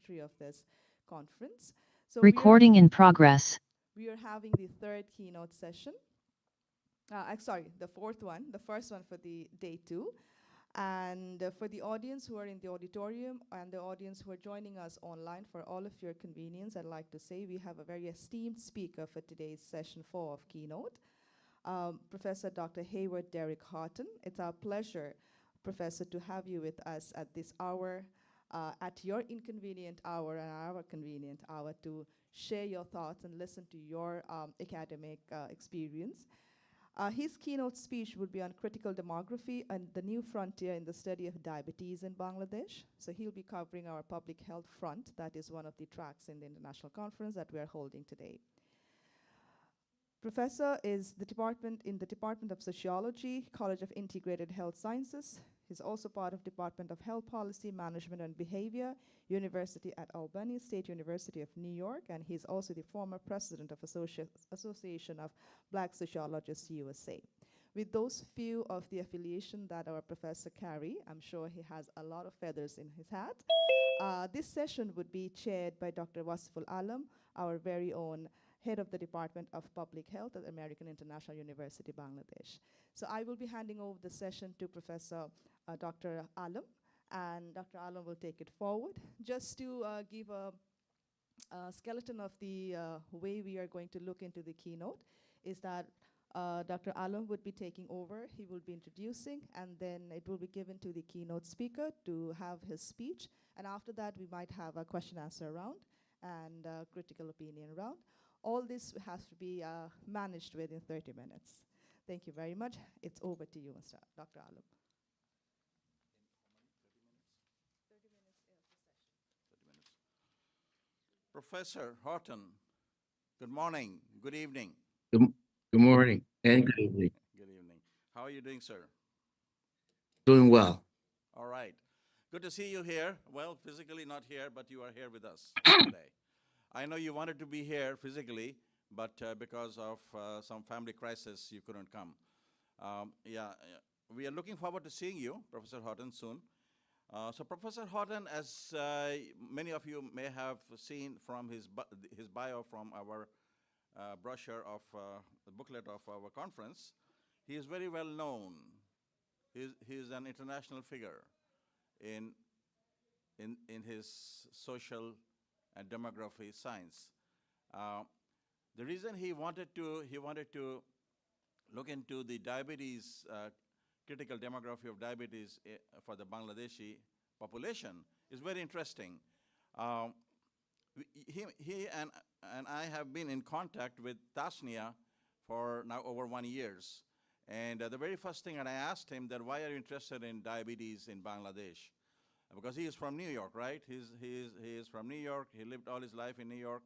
secretary of this conference. So Recording in progress. we are having the third keynote session. Sorry, the fourth one, the first one for the day 2. And for the audience who are in the auditorium and the audience who are joining us online, for all of your convenience, I'd like to say we have a very esteemed speaker for today's session 4 of Keynote, Professor Dr. Hayward Derrick Horton. It's our pleasure, Professor, to have you with us at this hour, at your inconvenient hour and our convenient hour, to share your thoughts and listen to your academic experience. His keynote speech will be on critical demography and the new frontier in the study of diabetes in Bangladesh. So he'll be covering our public health front. That is one of the tracks in the international conference that we are holding today. Professor is in the Department of Sociology, College of Integrated Health Sciences. He's also part of Department of Health Policy, Management and Behavior, University at Albany, State University of New York, and he's also the former president of Association of Black Sociologists USA. With those few of the affiliation that our professor carry, I'm sure he has a lot of feathers in his hat. This session would be chaired by Dr. Wasiful, our very own head of the Department of Public Health at American International University, Bangladesh. So I will be handing over the session to Professor Dr. Alam, and Dr. Alam will take it forward. Just to give a skeleton of the way we are going to look into the keynote is that Dr. Alam would be taking over. He will be introducing, and then it will be given to the keynote speaker to have his speech. And after that, we might have a question-answer round and critical opinion round. All this has to be managed within 30 minutes. Thank you very much. It's over to you, Mr. Dr. Alam. 30 minutes is the session. 30 minutes. Professor Horton, good morning, good evening. Good morning and good evening. Good evening. How are you doing, sir? Doing well. All right. Good to see you here. Well, physically not here, but you are here with us today. I know you wanted to be here physically, but because of some family crisis, you couldn't come. We are looking forward to seeing you, Professor Horton, soon. So Professor Horton, as many of you may have seen from his bio from our brochure of the booklet of our conference, he is very well known. He is an international figure in his social and demography science. The reason he wanted to look into the diabetes, critical demography of diabetes for the Bangladeshi population is very interesting. He and I have been in contact with Tasnia for now over 1 year. And the very first thing that I asked him that why are you interested in diabetes in Bangladesh? Because he is from New York, right? He is from New York. He lived all his life in New York.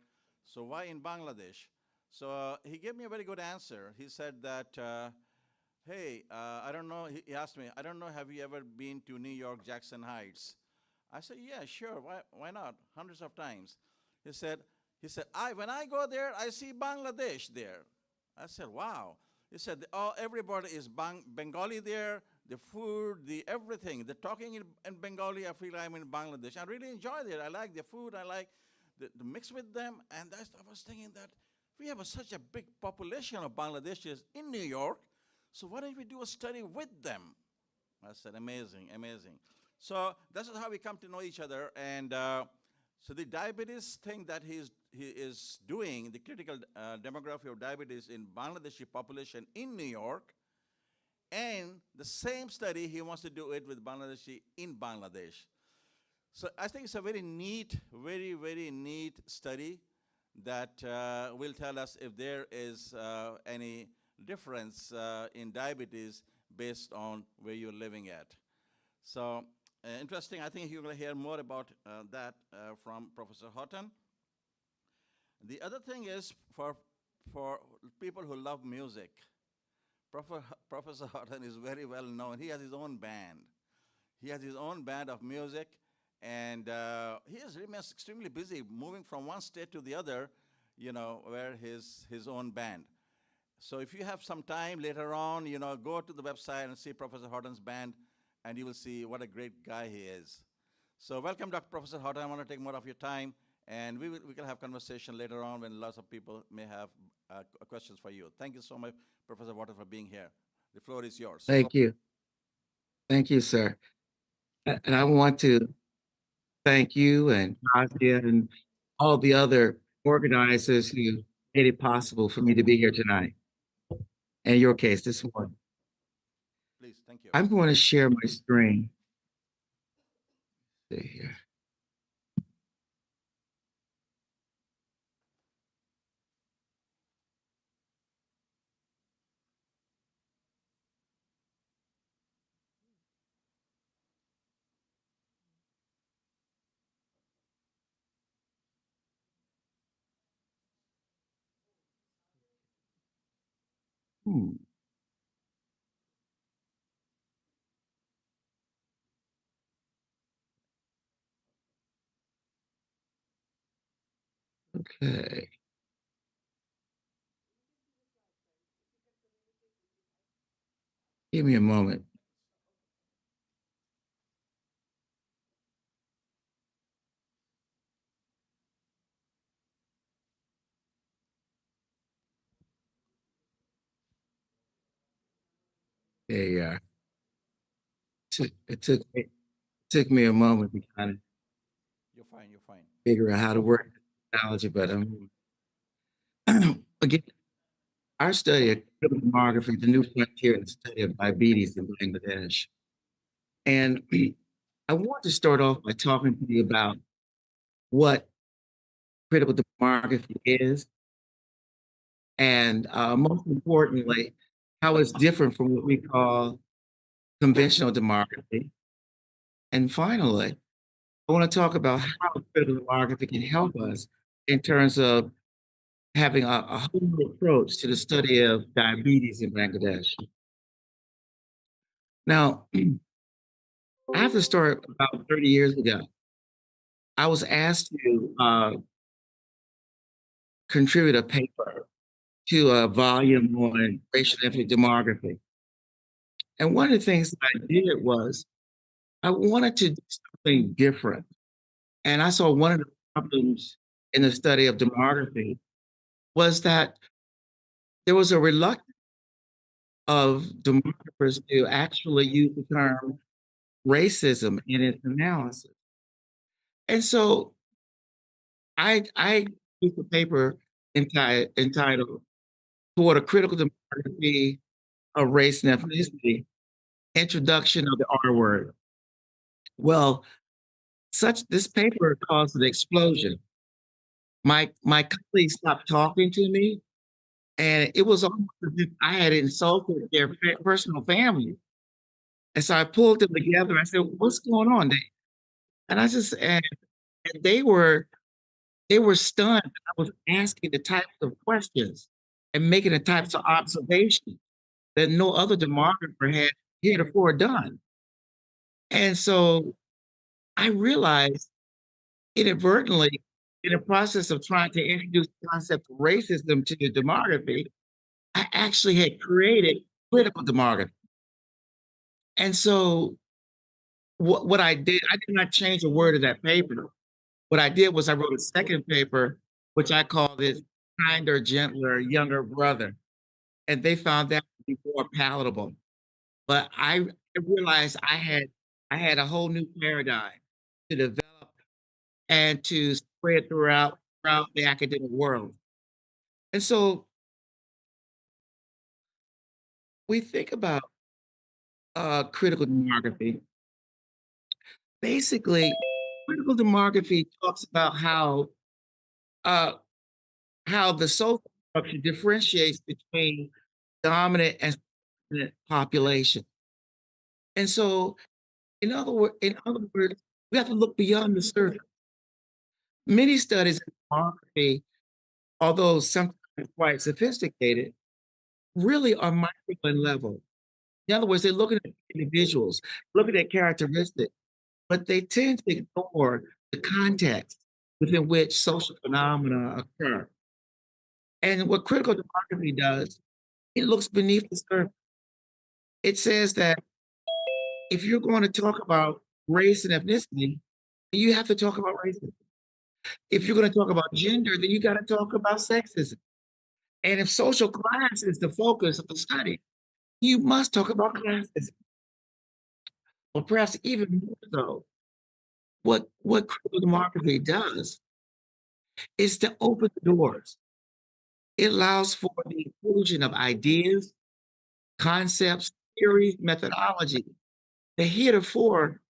So why in Bangladesh? So he gave me a very good answer. He said that, hey, I don't know. He asked me, I don't know, have you ever been to New York, Jackson Heights? I said, yeah, sure. Why not? Hundreds of times. He said, when I go there, I see Bangladesh there. I said, wow. He said, everybody is Bengali there. The food, the everything, the talking in Bengali, I feel I'm in Bangladesh. I really enjoy it. I like the food. I like the mix with them. And I was thinking that we have such a big population of Bangladeshis in New York. So why don't we do a study with them? I said, amazing, amazing. So this is how we come to know each other. And so the diabetes thing that he is doing, the critical demography of diabetes in Bangladeshi population in New York, and the same study, he wants to do it with Bangladeshi in Bangladesh. So I think it's a very neat, very, very neat study that will tell us if there is any difference in diabetes based on where you're living at. So interesting. I think you're going to hear more about that from Professor Horton. The other thing is for people who love music, Professor Horton is very well known. He has his own band. He has his own band of music, and he is extremely busy moving from one state to the other, where his own band. So if you have some time later on, go to the website and see Professor Horton's band, and you will see what a great guy he is. So welcome, Dr. Professor Horton. I want to take more of your time, and we can have conversation later on when lots of people may have questions for you. Thank you so much, Professor Horton, for being here. The floor is yours. Thank you. Thank you, sir. And I want to thank you and Nadia and all the other organizers who made it possible for me to be here tonight. In your case, this morning. Please, thank you. I'm going to share my screen. See here. Okay. Give me a moment. There you are. It took me a moment to kind of You're fine. You're fine. figure out how to work technology, but again, our study of demography, the new frontier in the study of diabetes in Bangladesh. And I want to start off by talking to you about what critical demography is, and most importantly, how it's different from what we call conventional demography. And finally, I want to talk about how critical demography can help us in terms of having a whole new approach to the study of diabetes in Bangladesh. Now, I have to start about 30 years ago. I was asked to contribute a paper to a volume on racial ethnic demography. And one of the things that I did was I wanted to do something different. And I saw one of the problems in the study of demography was that there was a reluctance of demographers to actually use the term racism in its analysis. And so I used a paper entitled Toward a Critical Demography of Race and Ethnicity, Introduction of the R Word. Well, this paper caused an explosion. My colleagues stopped talking to me, and it was almost as if I had insulted their personal family. And so I pulled them together. I said, "What's going on?" And I just and they were stunned. I was asking the types of questions and making the types of observations that no other demographer had heretofore done. And so I realized inadvertently, in the process of trying to introduce the concept of racism to the demography, I actually had created critical demography. And so what I did not change a word of that paper. What I did was I wrote a second paper, which I called it Kinder, Gentler, Younger Brother. And they found that to be more palatable. But I realized I had a whole new paradigm to develop and to spread throughout the academic world. And so we think about critical demography. Basically, critical demography talks about uh, how the social structure differentiates between dominant and subordinate population. And so, in other words, we have to look beyond the surface. Many studies in demography, although sometimes quite sophisticated, really are micro in level. In other words, they're looking at individuals, looking at characteristics, but they tend to ignore the context within which social phenomena occur. And what critical demography does, it looks beneath the surface. It says that if you're going to talk about race and ethnicity, You have to talk about racism. If you're going to talk about gender, then you got to talk about sexism. And if social class is the focus of the study, you must talk about classism. Or perhaps even more so, what critical democracy does is to open the doors. It allows for the inclusion of ideas, concepts, theories, methodology that heretofore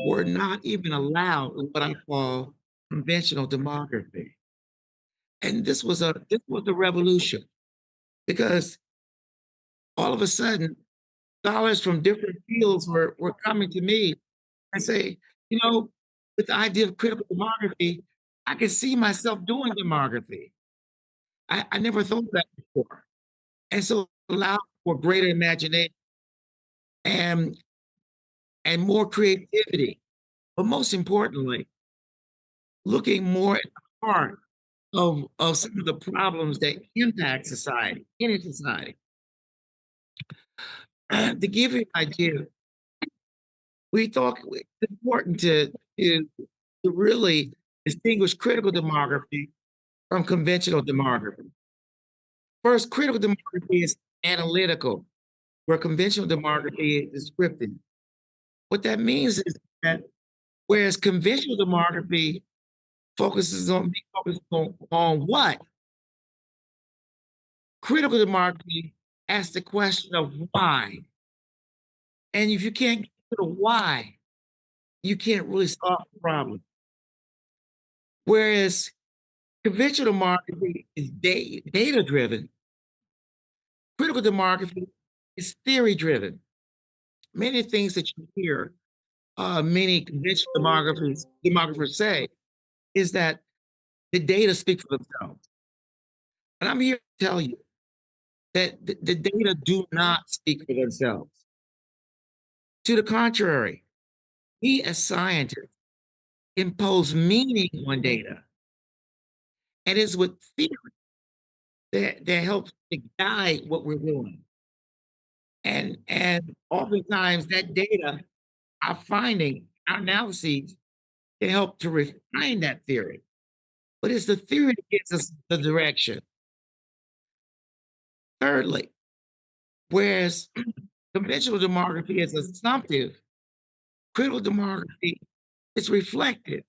were not even allowed in what I call conventional demography. And this was a revolution because all of a sudden, scholars from different fields were coming to me and say, you know, with the idea of critical demography, I can see myself doing demography. I never thought of that before. And so it allowed for greater imagination and and more creativity. But most importantly, looking more at the heart of some of the problems that impact society, any society. To give you an idea, we thought it's important to really distinguish critical demography from conventional demography. First, critical demography is analytical, where conventional demography is descriptive. What that means is that whereas conventional demography focuses on what, critical demography asks the question of why. And if you can't get to the why, you can't really solve the problem. Whereas conventional demography is data driven, critical demography is theory driven. Many things that you hear many conventional demographers say is that the data speak for themselves. And I'm here to tell you that the data do not speak for themselves. To the contrary, we as scientists impose meaning on data. And it's with theory that helps to guide what we're doing. And oftentimes that data, our finding, our analyses can help to refine that theory. But it's the theory that gives us the direction. Thirdly, whereas conventional demography is assumptive, critical demography is reflective.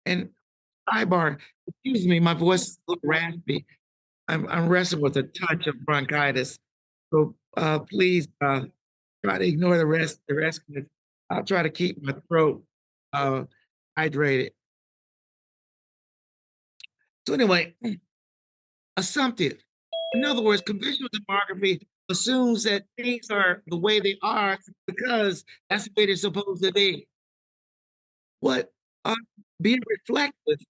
And sidebar, excuse me, my voice is a little raspy. I'm wrestling with a touch of bronchitis. So please try to ignore the rest of it. I'll try to keep my throat hydrated. So anyway, assumptive. In other words, conventional demography assumes that things are the way they are because that's the way they're supposed to be. What being reflective,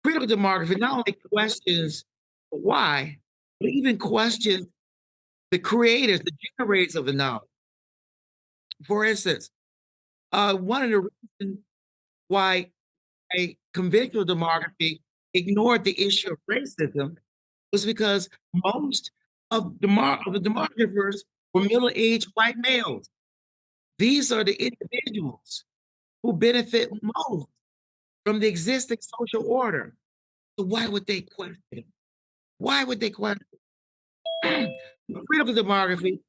critical demography not only questions why, but even questions the creators, the generators of the knowledge. For instance, one of the reasons why a conventional demography ignored the issue of racism was because most of the demographers were middle-aged white males. These are the individuals who benefit most from the existing social order. So why would they question? Why would they question? Critical demography,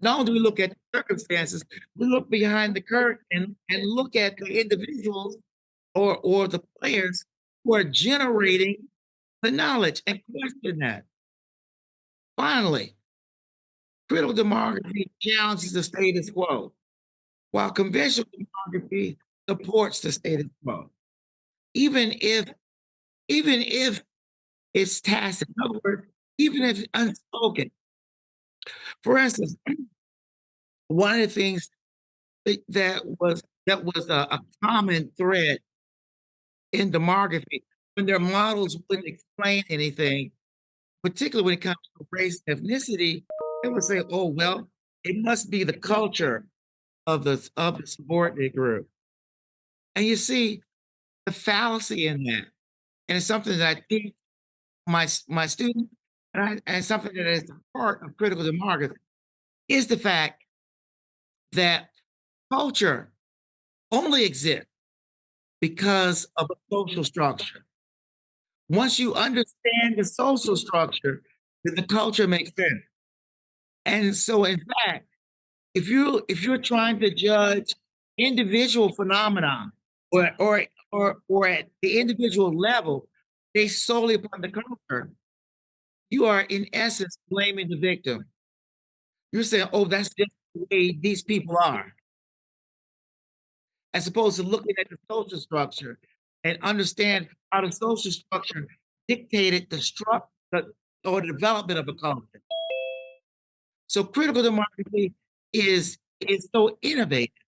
not only do we look at circumstances, we look behind the curtain and look at the individuals or the players who are generating the knowledge and question that. Finally, critical demography challenges the status quo, while conventional demography supports the status quo. Even if it's tacit, in other words, even if it's unspoken. For instance, one of the things that was a common thread in demography when their models wouldn't explain anything, particularly when it comes to race and ethnicity, they would say, "Oh well, it must be the culture of the subordinate group." And you see the fallacy in that, and it's something that I teach my students, and something that is part of critical demography is the fact that culture only exists because of a social structure. Once you understand the social structure, then the culture makes sense. And so, in fact, if you're trying to judge individual phenomena or at the individual level based solely upon the culture, you are in essence blaming the victim. You're saying, "Oh, that's just the way these people are," as opposed to looking at the social structure and understand how the social structure dictated the structure or the development of a culture. So critical democracy is so innovative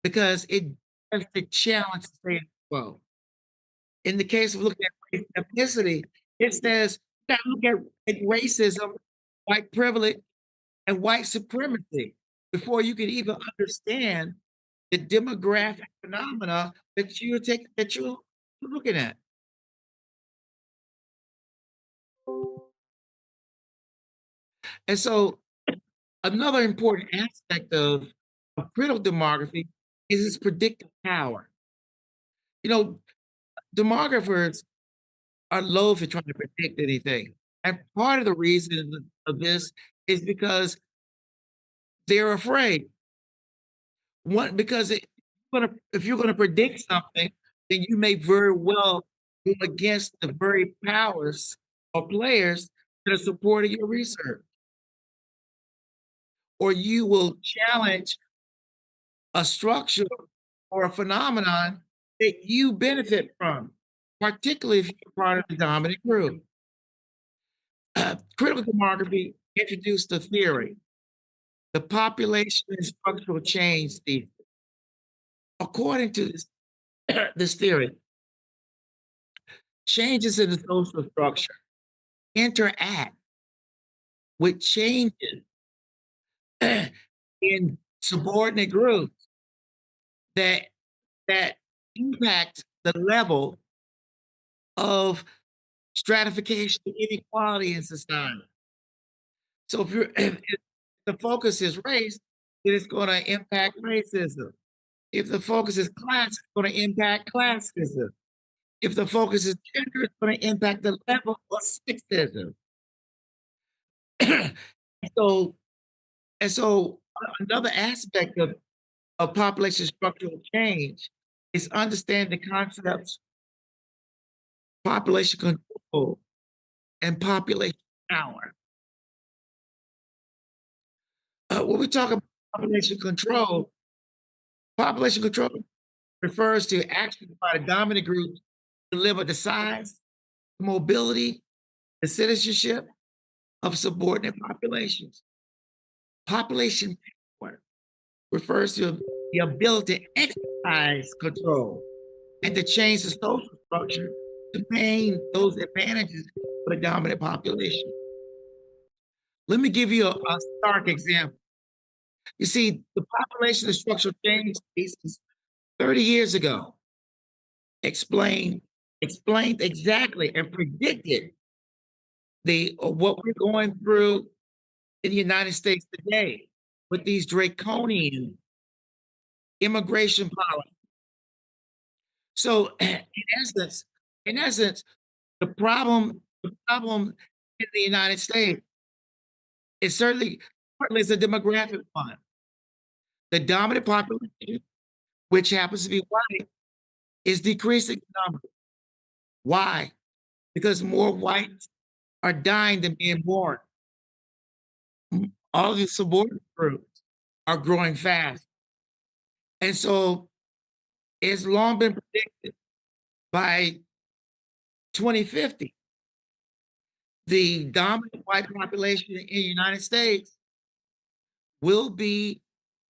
because it does the challenge the status quo. In the case of looking at race and ethnicity, it says you gotta look at racism, white privilege, and white supremacy before you can even understand the demographic phenomena that you're looking at. And so another important aspect of critical demography is its predictive power. You know, demographers are loath to try to predict anything. And part of the reason of this is because they're afraid. One, because if you're gonna predict something, then you may very well go against the very powers or players that are supporting your research, or you will challenge a structure or a phenomenon that you benefit from, particularly if you're part of the dominant group. Critical demography introduced the theory, the population and structural change theory. According to this, this theory, changes in the social structure interact with changes in subordinate groups that that impact the level of stratification and inequality in society. So if the focus is race, then it's going to impact racism. If the focus is class, it's going to impact classism. If the focus is gender, it's going to impact the level of sexism. so another aspect of population structural change is understand the concepts population control and population power. When we talk about population control refers to actions by the dominant group to limit the size, mobility, and citizenship of subordinate populations. Population power refers to the ability to exercise control and to change the social structure to maintain those advantages for the dominant population. Let me give you a stark example. You see, the population and structural change cases 30 years ago explained exactly and predicted what we're going through in the United States today with these draconian immigration policies. So in essence, the problem in the United States is partly is a demographic one. The dominant population, which happens to be white, is decreasing in number. Why? Because more whites are dying than being born. All these subordinate groups are growing fast. And so it's long been predicted by 2050, the dominant white population in the United States will be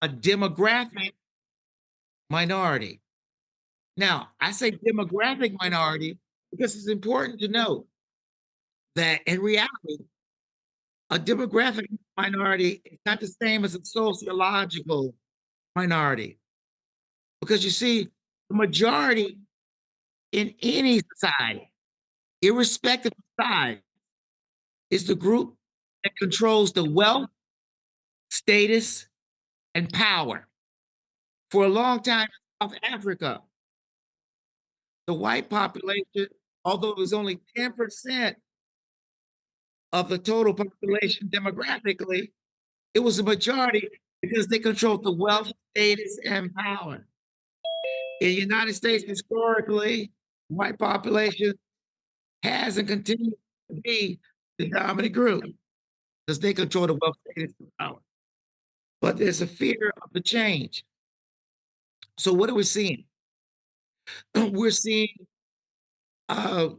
a demographic minority. Now, I say demographic minority because it's important to note that in reality, a demographic minority is not the same as a sociological minority. Because you see, the majority in any society, irrespective of size, is the group that controls the wealth, status, and power. For a long time in South Africa, the white population, although it was only 10% of the total population demographically, it was a majority because they controlled the wealth, status, and power. In the United States, historically, white population has and continues to be the dominant group because they control the wealth, status, and power. But there's a fear of the change. So what are we seeing? We're seeing the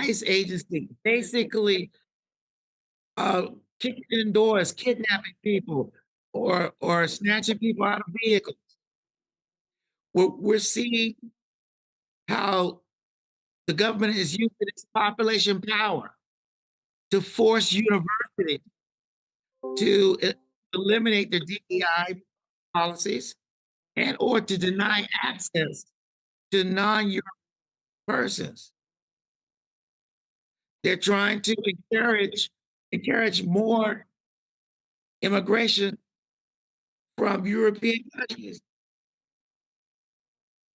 ICE agency basically kicking in doors, kidnapping people, or snatching people out of vehicles. We're seeing how the government is using its population power to force universities to eliminate their DEI policies and or to deny access to non-European persons. They're trying to encourage more immigration from European countries.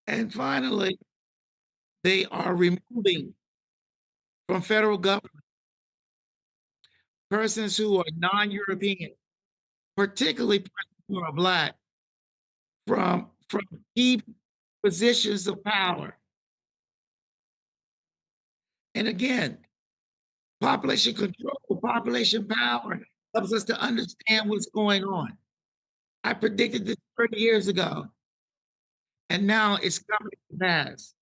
And finally, they are removing from federal government persons who are non-European, particularly persons who are Black, from key positions of power. And again, population control, population power helps us to understand what's going on. I predicted this 30 years ago, and now it's coming to pass.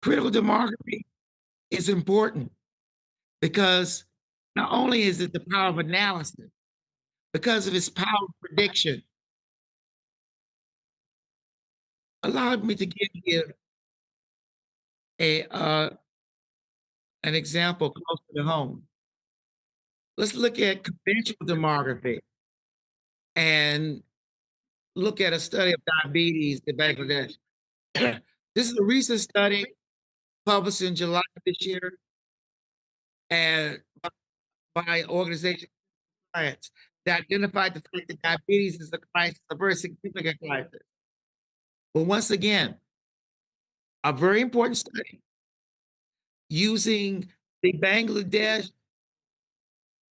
Critical demography is important because not only is it the power of analysis, because of its power of prediction. Allow me to give you an example closer to home. Let's look at conventional demography and look at a study of diabetes in Bangladesh. This is a recent study published in July of this year and by organization science that identified the fact that diabetes is a crisis, a very significant crisis. But once again, a very important study using the Bangladesh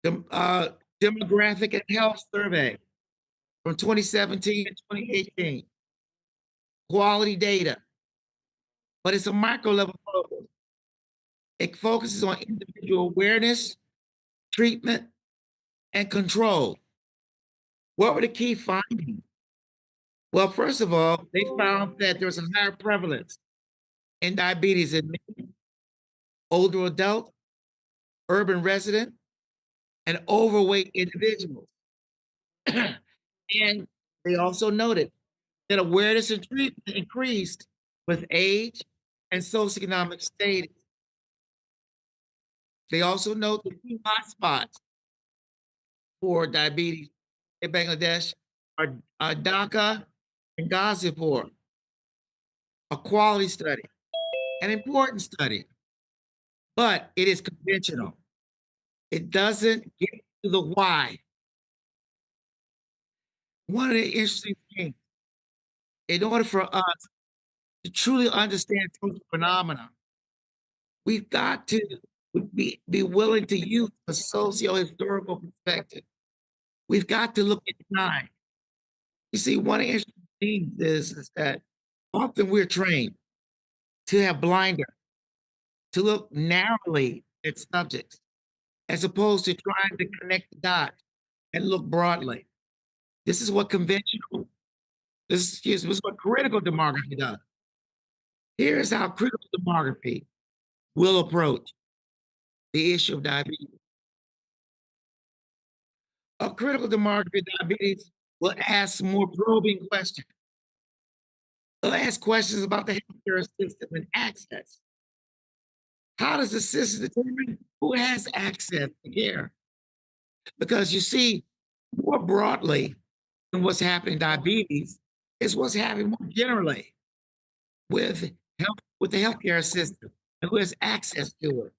Demographic and Health Survey from 2017 and 2018. Quality data, but it's a micro level focus. It focuses on individual awareness, treatment, and control. What were the key findings? Well, first of all, they found that there's a higher prevalence in diabetes in men, older adult, urban resident, and overweight individuals. And they also noted that awareness and treatment increased with age and socioeconomic status. They also note the key hotspots for diabetes in Bangladesh are Dhaka and Wasiful. A quality study, an important study, but it is conventional. It doesn't get to the why. One of the interesting things, in order for us to truly understand social phenomena, we've got to be willing to use a socio-historical perspective. We've got to look at time. You see, one of the interesting things is that often we're trained to have blinder, to look narrowly at subjects, as opposed to trying to connect the dots and look broadly. This is what this is what critical demography does. Here's how critical demography will approach the issue of diabetes. A critical demography of diabetes will ask more probing questions. They'll ask questions about the healthcare system and access. How does the system determine who has access to care? Because you see, more broadly than what's happening in diabetes is what's happening more generally with the healthcare system and who has access to it.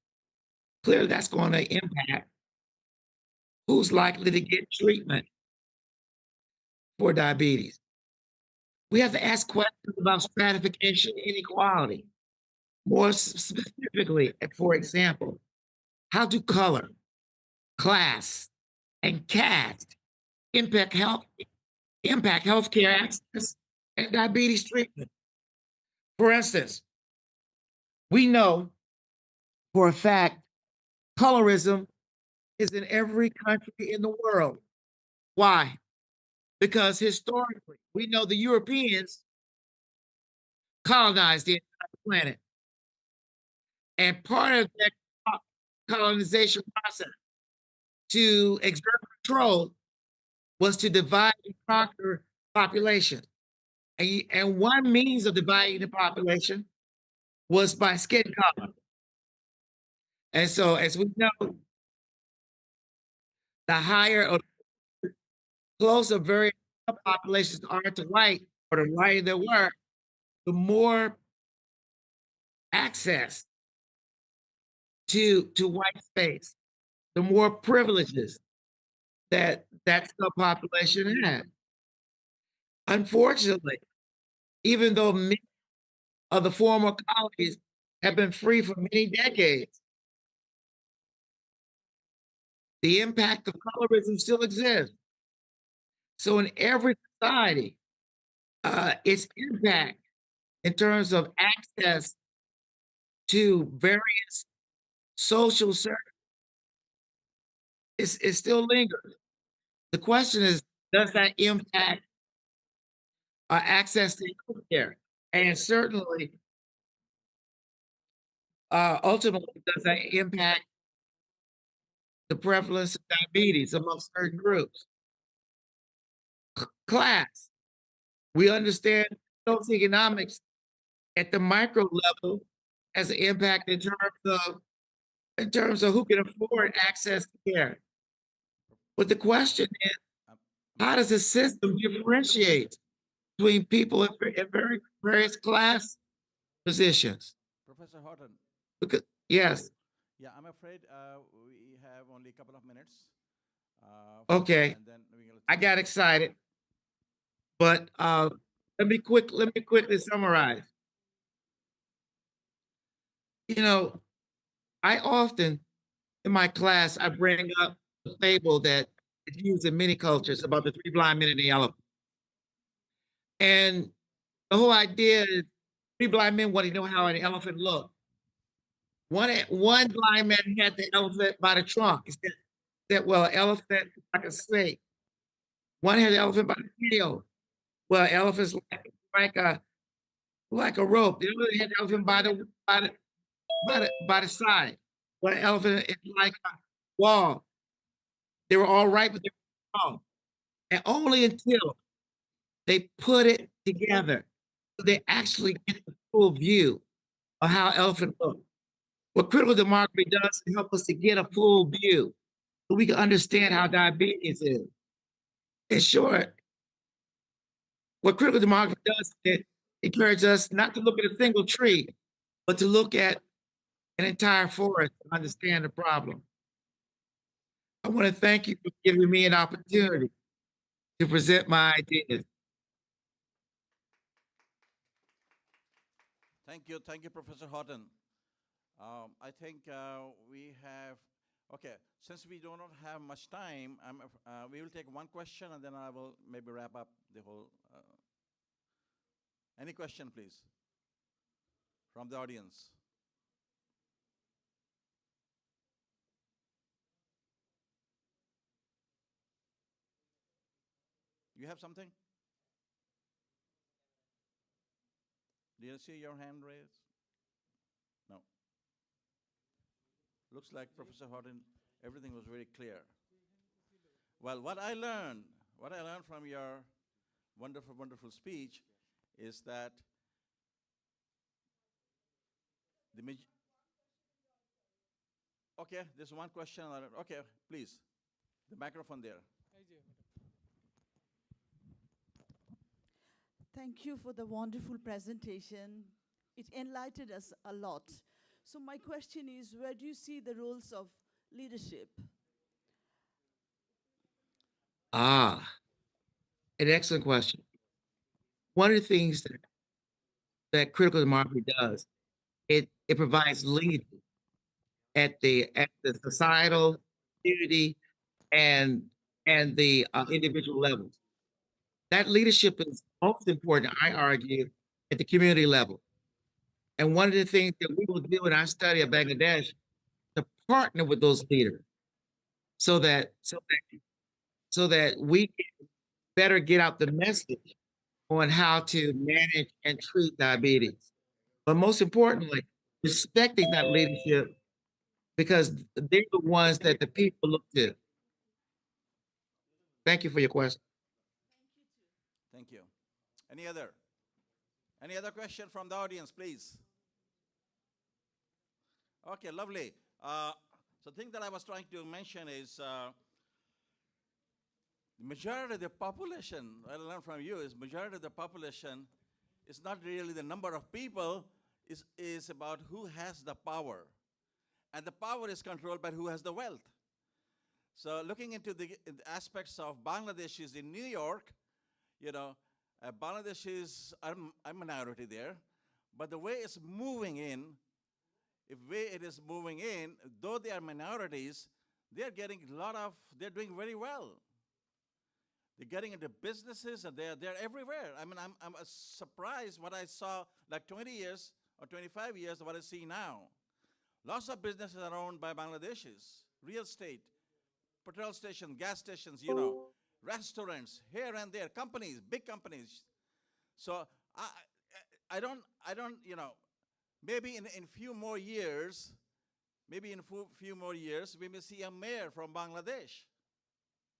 Clearly, that's going to impact who's likely to get treatment for diabetes. We have to ask questions about stratification and inequality. More specifically, for example, how do color, class, and caste impact healthcare access and diabetes treatment? For instance, we know for a fact colorism is in every country in the world. Why? Because historically, we know the Europeans colonized the entire planet. And part of that colonization process to exert control was to divide and conquer population. And one means of dividing the population was by skin color. And so, as we know, the higher or closer various populations are to white, or the whiter they were, the more access to white space, the more privileges that subpopulation had. Unfortunately, even though many of the former colonies have been free for many decades, the impact of colorism still exists. So in every society, its impact in terms of access to various social services is still lingers. The question is, does that impact access to healthcare? And certainly, ultimately, does that impact the prevalence of diabetes among certain groups? Class. We understand socioeconomics at the micro level has an impact in terms of who can afford access to care. But the question is, how does the system differentiate between people in various class positions? Professor Horton. Because, yes. Yeah, I'm afraid we have only a couple of minutes. Okay. And then I got excited, but let me quickly summarize. You know, I often in my class I bring up a fable that is used in many cultures about the three blind men and the elephant. And the whole idea is three blind men want to know how an elephant looked. One blind man had the elephant by the trunk. He said, well, elephant like a snake. One had the elephant by the tail. Well, elephants like a rope. The other had the elephant by the side. One elephant is like a wall. They were all right, but they were wrong. And only until they put it together, they actually get the full view of how elephant look. What critical demography does is help us to get a full view so we can understand how diabetes is. In short, what critical demography does is it encourages us not to look at a single tree, but to look at an entire forest to understand the problem. I want to thank you for giving me an opportunity to present my ideas. Thank you, Professor Horton. I think we have, okay, since we do not have much time, we will take one question and then I will maybe wrap up the whole. Any question, please, from the audience? You have something? Do you see your hand raised? No. Looks like Professor Horton, everything was very clear. Well, what I learned from your wonderful, wonderful speech is that okay, there's one question. Okay, please, the microphone there. Thank you for the wonderful presentation. It enlightened us a lot. So my question is, where do you see the roles of leadership? An excellent question. one of the things that critical demography does, it provides leadership at the societal, community, and the individual levels. That leadership is most important, I argue, at the community level. And one of the things that we will do in our study of Bangladesh to partner with those leaders so that we can better get out the message on how to manage and treat diabetes. But most importantly, respecting that leadership because they're the ones that the people look to. Thank you for your question. Thank you. Any other? Any other question from the audience, please? Okay, lovely. So the thing that I was trying to mention is the majority of the population, I learned from you, is majority of the population is not really the number of people, is about who has the power. And the power is controlled by who has the wealth. So looking into the aspects of Bangladeshis in New York, you know, Bangladeshis are a minority there, but the way it's moving in, though they are minorities, they're getting they're doing very well. They're getting into businesses and they're everywhere. I mean, I'm surprised what I saw like 20 years or 25 years of what I see now. Lots of businesses are owned by Bangladeshis, real estate, petrol stations, gas stations, you know, restaurants, here and there, companies, big companies. So I don't, you know, maybe in few more years, we may see a mayor from Bangladesh,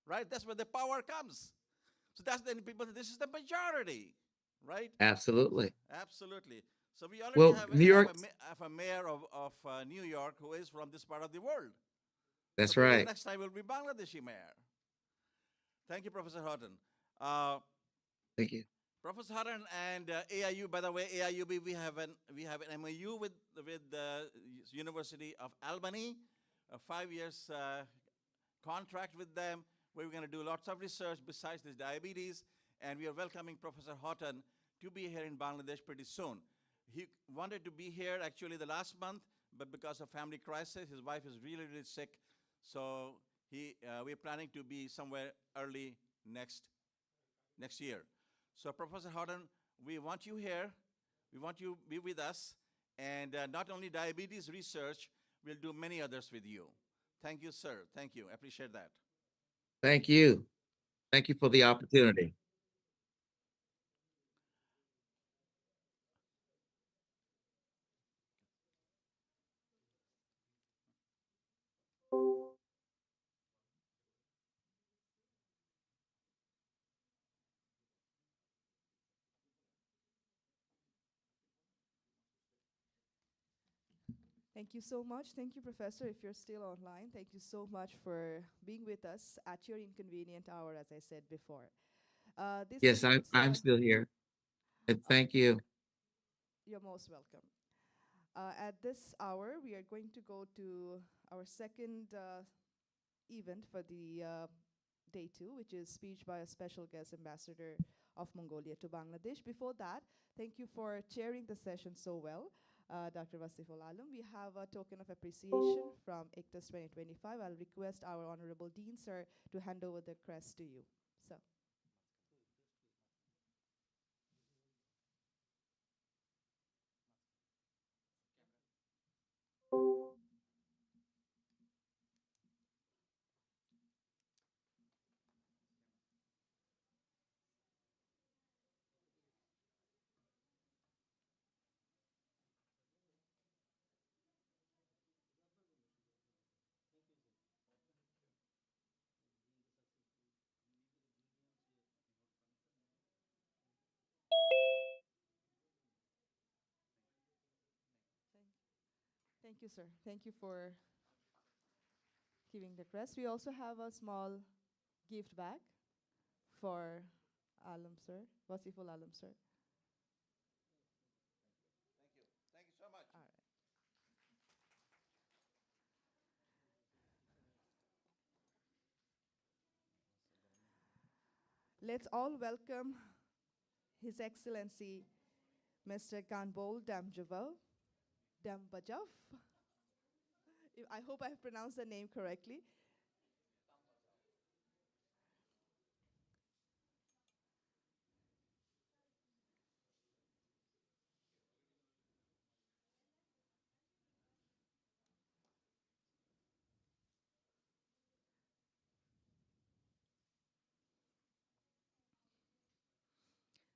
right? That's where the power comes. So that's then people, this is the majority, right? Absolutely. Absolutely. So we already New York, have a mayor of New York who is from this part of the world. that's So maybe right. next time will be Bangladeshi mayor. Thank you, Professor Horton. Thank you. Professor Horton and AIU, by the way, AIUB, we have an MOU with the University of Albany, a 5 years contract with them, where we're going to do lots of research besides this diabetes, and we are welcoming Professor Horton to be here in Bangladesh pretty soon. He wanted to be here actually the last month, but because of family crisis, his wife is really, really sick, so we're planning to be somewhere early next year. So Professor Horton, we want you here. We want you to be with us. And not only diabetes research, we'll do many others with you. Thank you, sir. Thank you. I appreciate that. Thank you. Thank you for the opportunity. Thank you so much. Thank you, Professor, if you're still online. Thank you so much for being with us at your inconvenient hour, as I said before. This Yes, concludes I'm still here. And thank you. You're most welcome. At this hour, we are going to go to our second event for the day 2, which is speech by a special guest ambassador of Mongolia to Bangladesh. Before that, thank you for chairing the session so well, Dr. Wasiful. We have a token of appreciation from ICCTASS 2025. I'll request our Honorable Dean, sir, to hand over the crest to you. So. Thank you, sir. Thank you for giving the crest. We also have a small gift bag for Alam, sir, Wasiful Alam, sir. Thank you. Thank you so much. All right. Let's all welcome His Excellency Mr. Ganbol Damjaval, Dambajav. I hope I've pronounced the name correctly.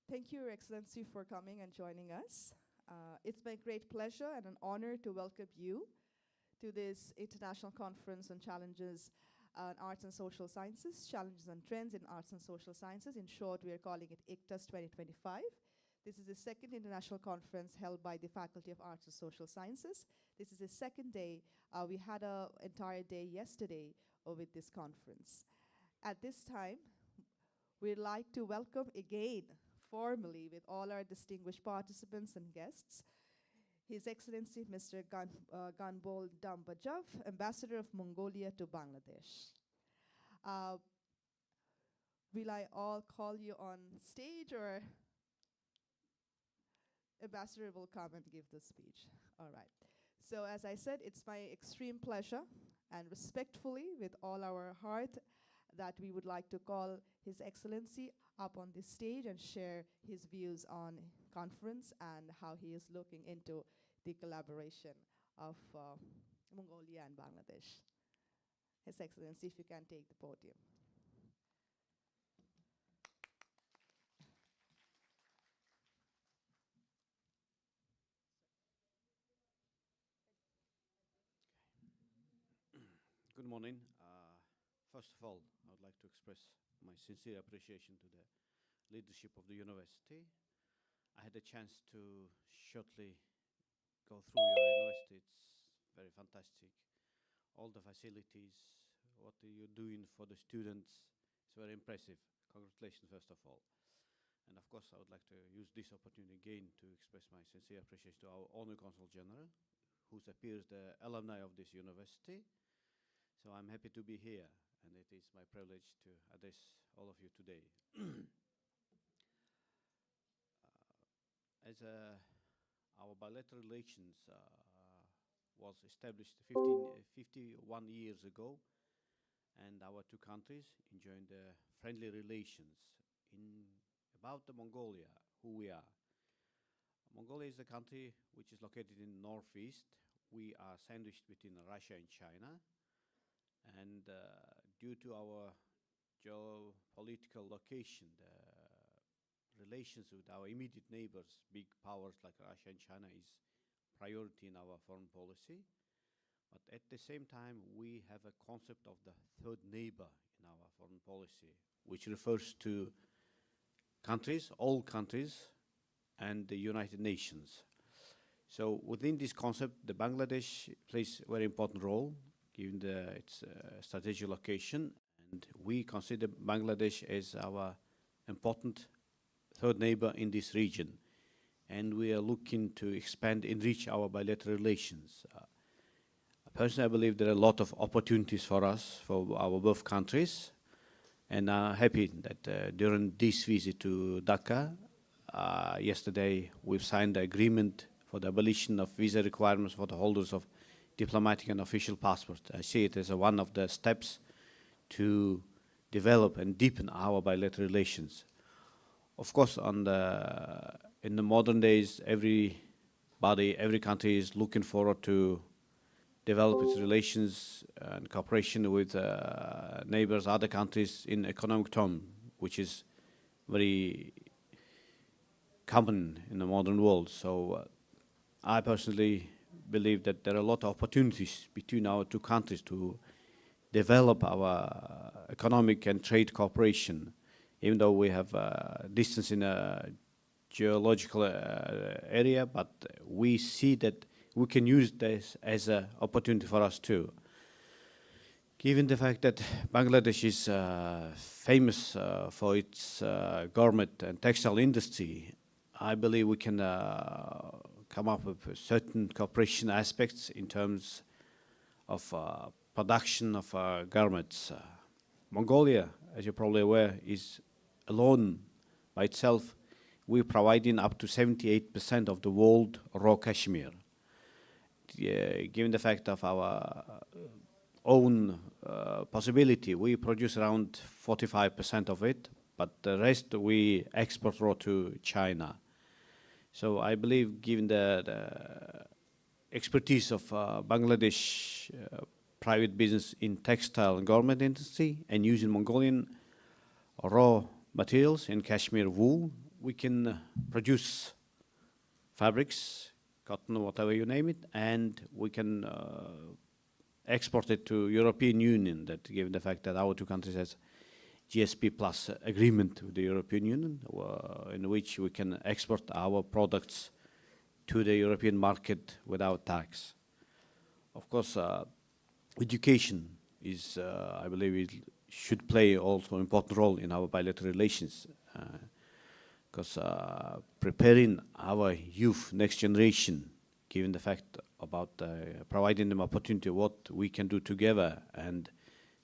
Thank you, Your Excellency, for coming and joining us. It's my great pleasure and an honor to welcome you to this international conference on challenges in arts and social sciences, challenges and trends in arts and social sciences. In short, we are calling it ICCTASS 2025. This is the second international conference held by the Faculty of Arts and Social Sciences. This is the second day. We had an entire day yesterday with this conference. At this time, we'd like to welcome again, formally, with all our distinguished participants and guests, His Excellency Mr. Ganbol Dambajav, Ambassador of Mongolia to Bangladesh. Will I all call you on stage, or Ambassador will come and give the speech? All right. So as I said, it's my extreme pleasure and respectfully, with all our heart, that we would like to call His Excellency up on this stage and share his views on conference and how he is looking into the collaboration of Mongolia and Bangladesh. His Excellency, if you can take the podium. Good morning. First of all, I would like to express my sincere appreciation to the leadership of the university. I had a chance to shortly go through your university. It's very fantastic. All the facilities, what you're doing for the students, it's very impressive. Congratulations, first of all. And of course, I would like to use this opportunity again to express my sincere appreciation to our Honor Consul General, who appears the alumni of this university. So I'm happy to be here, and it is my privilege to address all of you today. Our bilateral relations was established 51 years ago, and our two countries enjoying the friendly relations. About the Mongolia, who we are. Mongolia is a country which is located in northeast. We are sandwiched between Russia and China. And due to our geopolitical location, the relations with our immediate neighbors, big powers like Russia and China, is priority in our foreign policy. But at the same time, we have a concept of the third neighbor in our foreign policy, which refers to countries, all countries, and the United Nations. So within this concept, the Bangladesh plays a very important role, given its strategic location, and we consider Bangladesh as our important third neighbor in this region, and we are looking to expand, enrich our bilateral relations. Personally, I believe there are a lot of opportunities for us, for our both countries, and I'm happy that during this visit to Dhaka, yesterday, we've signed the agreement for the abolition of visa requirements for the holders of diplomatic and official passports. I see it as one of the steps to develop and deepen our bilateral relations. Of course, in the modern days, every country is looking forward to develop its relations and cooperation with neighbors, other countries in economic terms, which is very common in the modern world. So I personally believe that there are a lot of opportunities between our two countries to develop our economic and trade cooperation, even though we have distance in a geological area, but we see that we can use this as an opportunity for us too. Given the fact that Bangladesh is famous for its garment and textile industry, I believe we can come up with certain cooperation aspects in terms of production of garments. Mongolia, as you're probably aware, is alone by itself we're providing up to 78% of the world raw cashmere. Given the fact of our own possibility, we produce around 45% of it, but the rest we export raw to China. So I believe, given the expertise of Bangladesh private business in textile and garment industry and using Mongolian raw materials in cashmere wool, we can produce fabrics, cotton, whatever you name it, and we can export it to European Union, that given the fact that our two countries has GSP plus agreement with the European Union, in which we can export our products to the European market without tax. Of course, education is, I believe, it should play also an important role in our bilateral relations, because preparing our youth, next generation, given the fact about providing them opportunity, what we can do together, and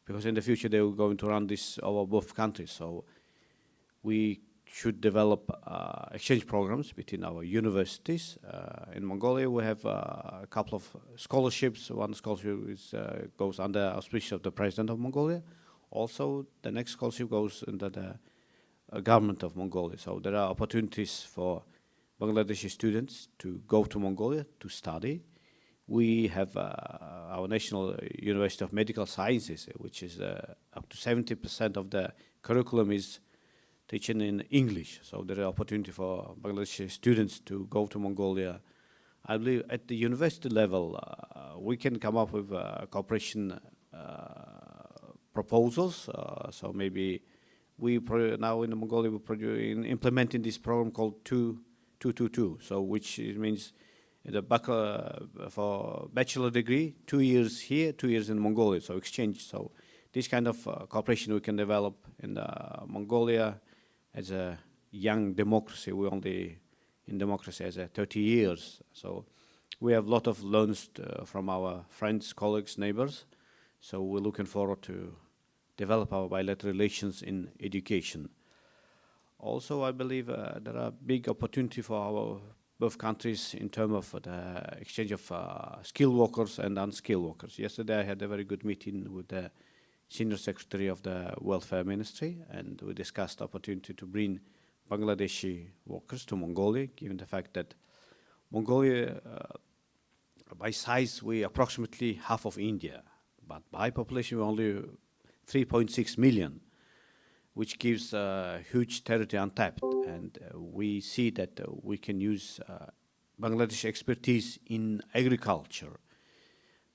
because in the future they will going to run this over both countries, so we should develop exchange programs between our universities. In Mongolia, we have a couple of scholarships. One scholarship is, goes under auspices of the President of Mongolia. Also, the next scholarship goes under the government of Mongolia. So there are opportunities for Bangladeshi students to go to Mongolia to study. We have our National University of Medical Sciences, which is up to 70% of the curriculum is teaching in English. So there are opportunity for Bangladeshi students to go to Mongolia. I believe at the university level, we can come up with cooperation proposals. So maybe we now in Mongolia we're implementing this program called 222. So which means the for bachelor degree, 2 years here, 2 years in Mongolia. So exchange. So this kind of cooperation we can develop in Mongolia as a young democracy. We're only in democracy as 30 years. So we have a lot of learns from our friends, colleagues, neighbors. So we're looking forward to develop our bilateral relations in education. Also, I believe there are big opportunity for our both countries in terms of the exchange of skilled workers and unskilled workers. Yesterday, I had a very good meeting with the Senior Secretary of the Welfare Ministry, and we discussed the opportunity to bring Bangladeshi workers to Mongolia, given the fact that Mongolia, by size, we approximately half of India, but by population, we're only 3.6 million, which gives huge territory untapped. And we see that we can use Bangladesh expertise in agriculture.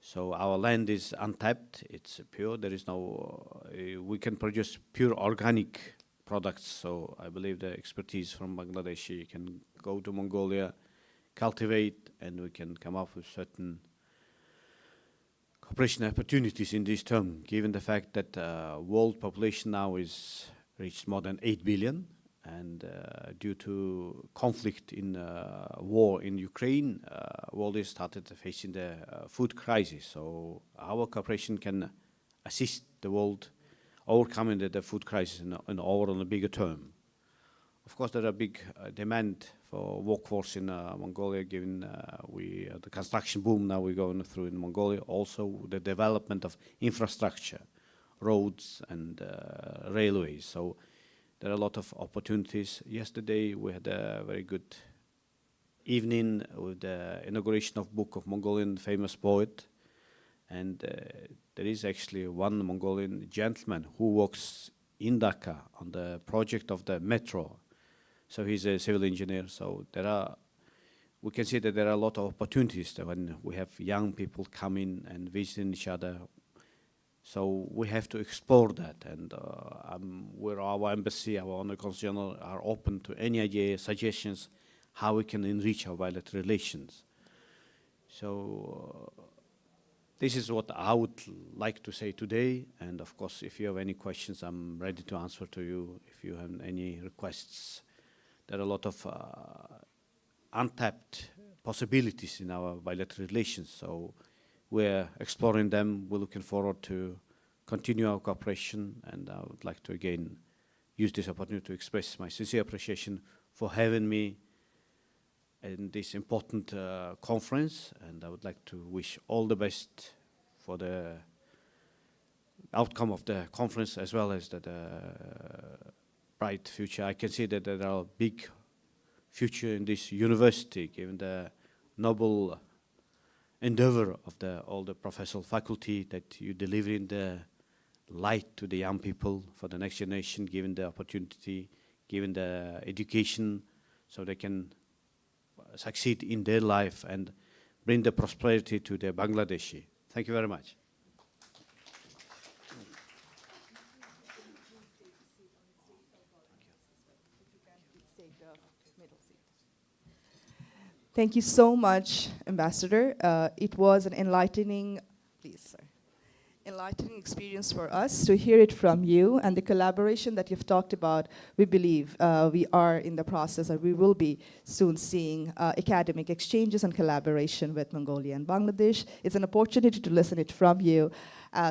So our land is untapped, it's pure, there is no, we can produce pure organic products. So I believe the expertise from Bangladeshi can go to Mongolia, cultivate, and we can come up with certain cooperation opportunities in this term, given the fact that world population now is reached more than 8 billion. And due to conflict in war in Ukraine, world is started facing the food crisis. So our cooperation can assist the world overcoming the food crisis in over on a bigger term. Of course, there are big demand for workforce in Mongolia, given the construction boom now we're going through in Mongolia. Also, the development of infrastructure, roads and railways. So there are a lot of opportunities. Yesterday, we had a very good evening with the inauguration of book of Mongolian famous poet. And there is actually one Mongolian gentleman who works in Dhaka on the project of the metro. So he's a civil engineer. So we can see that there are a lot of opportunities when we have young people coming and visiting each other. So we have to explore that, and where our embassy, our honor consul general are open to any ideas, suggestions, how we can enrich our bilateral relations. So this is what I would like to say today, and of course, if you have any questions, I'm ready to answer to you. If you have any requests, there are a lot of untapped possibilities in our bilateral relations. So we're exploring them. We're looking forward to continue our cooperation, and I would like to again use this opportunity to express my sincere appreciation for having me in this important conference, and I would like to wish all the best for the outcome of the conference as well as the bright future. I can see that there are big future in this university, given the noble endeavor of all the professional faculty that you deliver in the light to the young people for the next generation, given the opportunity, given the education, so they can succeed in their life and bring the prosperity to the Bangladeshi. Thank you very much. Thank you so much, Ambassador. It was an enlightening experience for us to hear it from you, and the collaboration that you've talked about. We believe we are in the process, or we will be soon seeing academic exchanges and collaboration with Mongolia and Bangladesh. It's an opportunity to listen it from you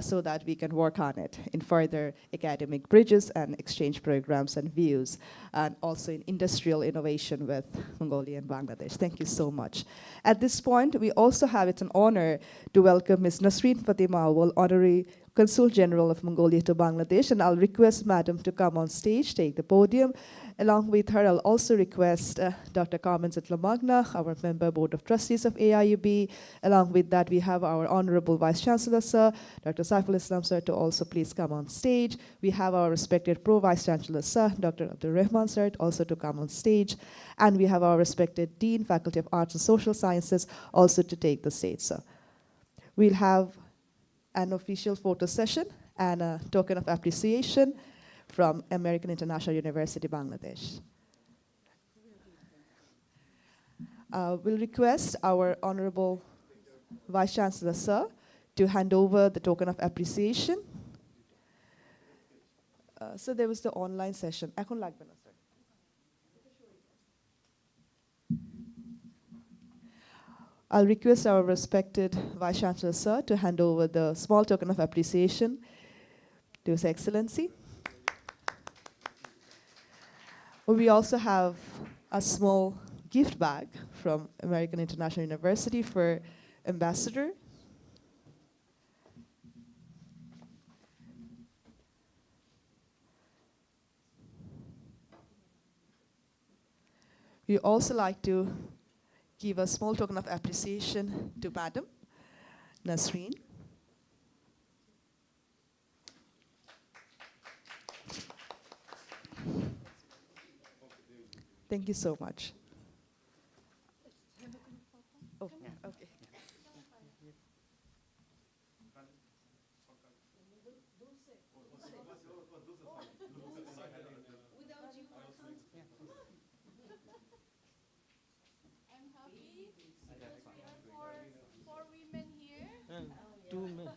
so that we can work on it in further academic bridges and exchange programs and views, and also in industrial innovation with Mongolia and Bangladesh. Thank you so much. At this point, we also have it's an honor to welcome Ms. Nasreen Fatima Awal, Honorary Consul General of Mongolia to Bangladesh, and I'll request Madam to come on stage, take the podium. Along with her, I'll also request Dr. Carmen Zitlamagna, our member Board of Trustees of AIUB. Along with that, we have our Honorable Vice Chancellor, Sir, Dr. Saiful Islam, Sir, to also please come on stage. We have our respected Pro-Vice Chancellor, Sir, Dr. Abdul Rahman, Sir, also to come on stage. And we have our respected Dean, Faculty of Arts and Social Sciences, also to take the stage, Sir. We'll have an official photo session and a token of appreciation from American International University, Bangladesh. We'll request our Honorable Vice Chancellor, Sir, to hand over the token of appreciation. So there was the online session. Ekhon lagbe na, sir. I'll request our respected Vice Chancellor, Sir, to hand over the small token of appreciation to His Excellency. We also have a small gift bag from American International University for Ambassador. We also like to give a small token of appreciation to Madam Nasreen. Thank you so much. Oh, okay. For women here. Two men.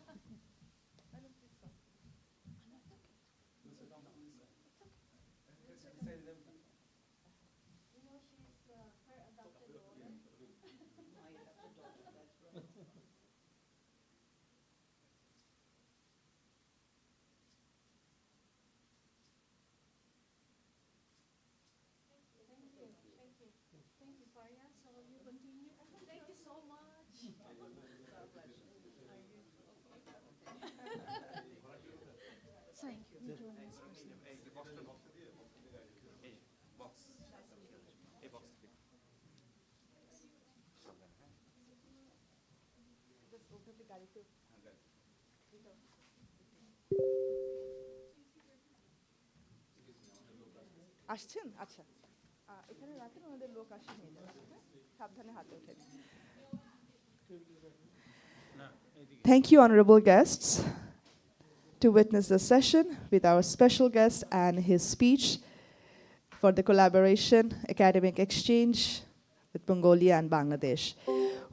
আসছেন আচ্ছা এখানে রাখেন আমাদের লোক আসে নিয়ে যাবে সাবধানে হাতে ওঠেন Thank you, honorable guests, to witness the session with our special guest and his speech for the collaboration, academic exchange with Mongolia and Bangladesh.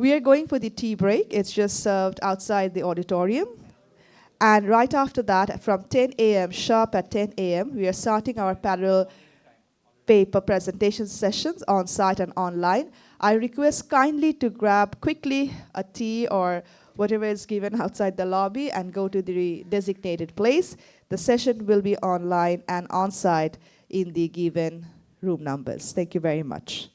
We are going for the tea break. It's just served outside the auditorium. And right after that, from 10 a.m., sharp at 10 a.m., we are starting our parallel paper presentation sessions on site and online. I request kindly to grab quickly a tea or whatever is given outside the lobby and go to the designated place. The session will be online and on site in the given room numbers. Thank you very much.